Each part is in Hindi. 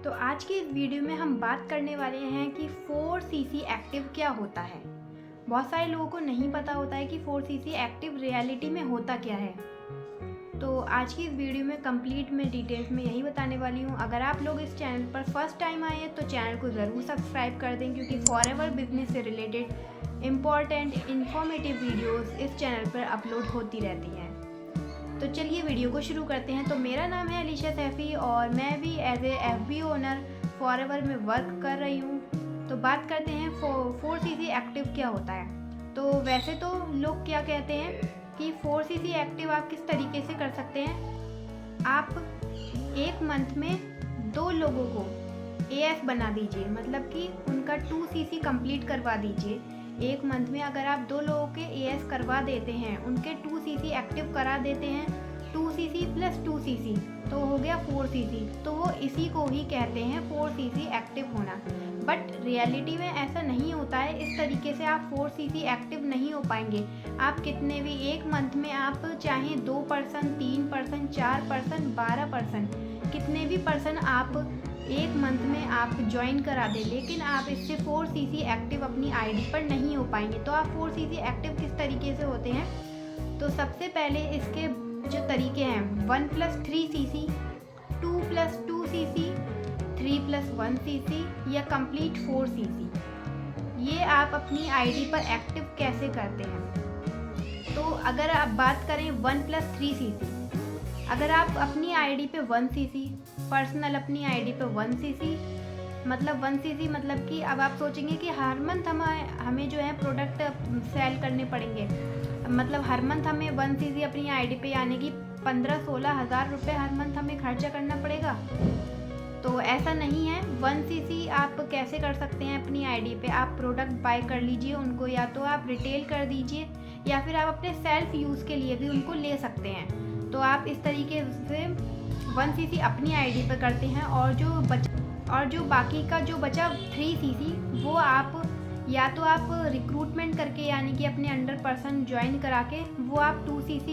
तो आज के इस वीडियो में हम बात करने वाले हैं कि 4cc एक्टिव क्या होता है। बहुत सारे लोगों को नहीं पता होता है कि 4cc एक्टिव रियलिटी में होता क्या है। तो आज की इस वीडियो में कंप्लीट में डिटेल्स में यही बताने वाली हूँ। अगर आप लोग इस चैनल पर फर्स्ट टाइम आए हैं तो चैनल को ज़रूर सब्सक्राइब कर दें, क्योंकि फॉरएवर बिजनेस से रिलेटेड इम्पॉर्टेंट इन्फॉर्मेटिव वीडियोस इस चैनल पर अपलोड होती रहती हैं। तो चलिए वीडियो को शुरू करते हैं। तो मेरा नाम है अलीशा सैफ़ी और मैं भी as a FB owner forever में वर्क कर रही हूँ। तो बात करते हैं 4cc एक्टिव क्या होता है। तो वैसे तो लोग क्या कहते हैं कि 4cc एक्टिव आप किस तरीके से कर सकते हैं। आप एक मंथ में 2 लोगों को AS बना दीजिए, मतलब कि उनका 2cc कंप्लीट करवा दीजिए। एक मंथ में अगर आप 2 लोगों के AS करवा देते हैं, उनके 2cc एक्टिव करा देते हैं, 2cc प्लस 2cc तो हो गया 4cc। तो वो इसी को ही कहते हैं 4cc एक्टिव होना। बट रियलिटी में ऐसा नहीं होता है। इस तरीके से आप 4cc एक्टिव नहीं हो पाएंगे। आप कितने भी एक मंथ में आप चाहे 2%, 3%, 4%, 12%, कितने भी पर्सन आप एक मंथ में आप ज्वाइन करा दें, लेकिन आप इससे 4cc एक्टिव अपनी आईडी पर नहीं हो पाएंगे। तो आप 4cc एक्टिव किस तरीके से होते हैं। तो सबसे पहले इसके जो तरीके हैं 1 + 3cc, 2 + 2cc, 3 + 1cc या कंप्लीट 4cc, ये आप अपनी आईडी पर एक्टिव कैसे करते हैं। तो अगर आप बात करें 1 + 3cc, अगर आप अपनी आईडी पे 1cc, पर्सनल अपनी आईडी पे 1cc, मतलब 1cc मतलब कि अब आप सोचेंगे कि हर मंथ हमें जो है प्रोडक्ट सेल करने पड़ेंगे, मतलब हर मंथ हमें 1cc अपनी आईडी पे यानी कि 15-16 हज़ार रुपये हर मंथ हमें खर्चा करना पड़ेगा। तो ऐसा नहीं है। 1cc आप कैसे कर सकते हैं अपनी आईडी पे। आप प्रोडक्ट बाय कर लीजिए उनको, या तो आप रिटेल कर दीजिए या फिर आप अपने सेल्फ यूज़ के लिए भी उनको ले सकते हैं। तो आप इस तरीके से 1cc अपनी आईडी पर करते हैं, और जो बाकी का जो बचा 3cc वो आप या तो आप रिक्रूटमेंट करके यानी कि अपने अंडर पर्सन ज्वाइन करा के वो आप 2cc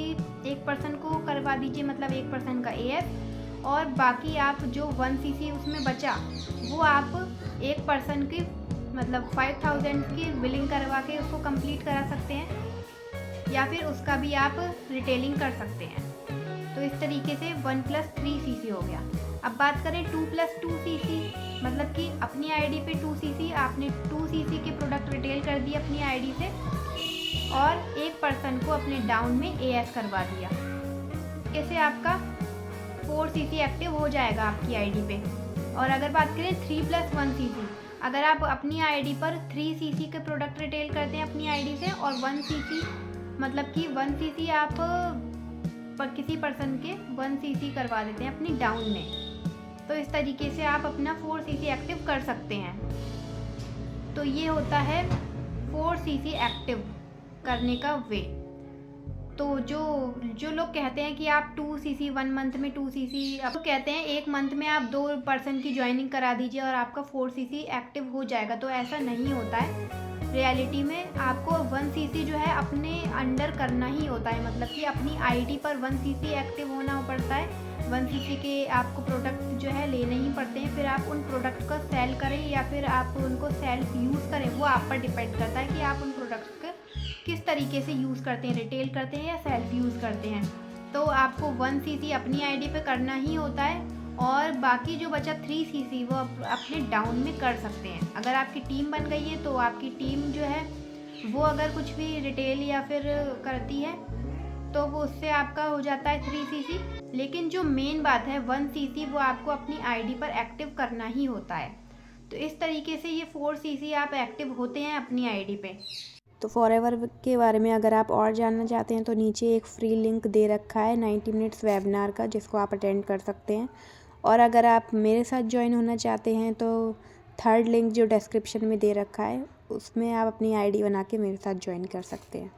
एक पर्सन को करवा दीजिए, मतलब एक पर्सन का AS, और बाकी आप जो 1cc उसमें बचा वो आप एक पर्सन की मतलब 5000 की बिलिंग करवा के उसको कंप्लीट करा सकते हैं, या फिर उसका भी आप रिटेलिंग कर सकते हैं। तो इस तरीके से 1 + 3cc हो गया। अब बात करें 2 + 2cc, मतलब कि अपनी आईडी पे 2cc, आपने 2cc के प्रोडक्ट रिटेल कर दिए अपनी आईडी से और एक पर्सन को अपने डाउन में AS करवा दिया। कैसे आपका 4cc एक्टिव हो जाएगा आपकी आईडी पे। और अगर बात करें 3 + 1cc, अगर आप अपनी आईडी पर 3cc के प्रोडक्ट रिटेल करते हैं अपनी आईडी से और 1cc, मतलब कि 1cc आप पर किसी पर्सन के 1cc करवा देते हैं अपनी डाउन में, तो इस तरीके से आप अपना 4cc एक्टिव कर सकते हैं। तो ये होता है 4cc एक्टिव करने का वे। तो जो लोग कहते हैं कि आप 2cc 1 मंथ में 2cc, अब तो कहते हैं एक मंथ में आप 2 पर्सन की ज्वाइनिंग करा दीजिए और आपका 4cc एक्टिव हो जाएगा। तो ऐसा नहीं होता है। रियलिटी में आपको 1cc जो है अपने अंडर करना ही होता है, मतलब कि अपनी आईडी पर 1cc एक्टिव होना पड़ता है। 1cc के आपको प्रोडक्ट जो है लेने ही पड़ते हैं, फिर आप उन प्रोडक्ट को सेल करें या फिर आप उनको सेल्फ यूज़ करें, वो आप पर डिपेंड करता है कि आप उन प्रोडक्ट्स को किस तरीके से यूज़ करते हैं, रिटेल करते हैं या सेल्फ यूज़ करते हैं। तो आपको 1cc अपनी आईडी पे करना ही होता है और बाकी जो बचा 3cc वो अपने डाउन में कर सकते हैं। अगर आपकी टीम बन गई है तो आपकी टीम जो है वो अगर कुछ भी रिटेल या फिर करती है तो वो उससे आपका हो जाता है 3cc। लेकिन जो मेन बात है 1cc वो आपको अपनी आईडी पर एक्टिव करना ही होता है। तो इस तरीके से ये 4cc आप एक्टिव होते हैं अपनी आईडी पे। तो फॉरएवर के बारे में अगर आप और जानना चाहते हैं तो नीचे एक फ्री लिंक दे रखा है 90 मिनट्स वेबिनार का, जिसको आप अटेंड कर सकते हैं। और अगर आप मेरे साथ ज्वाइन होना चाहते हैं तो 3rd लिंक जो डिस्क्रिप्शन में दे रखा है उसमें आप अपनी आईडी बना के मेरे साथ ज्वाइन कर सकते हैं।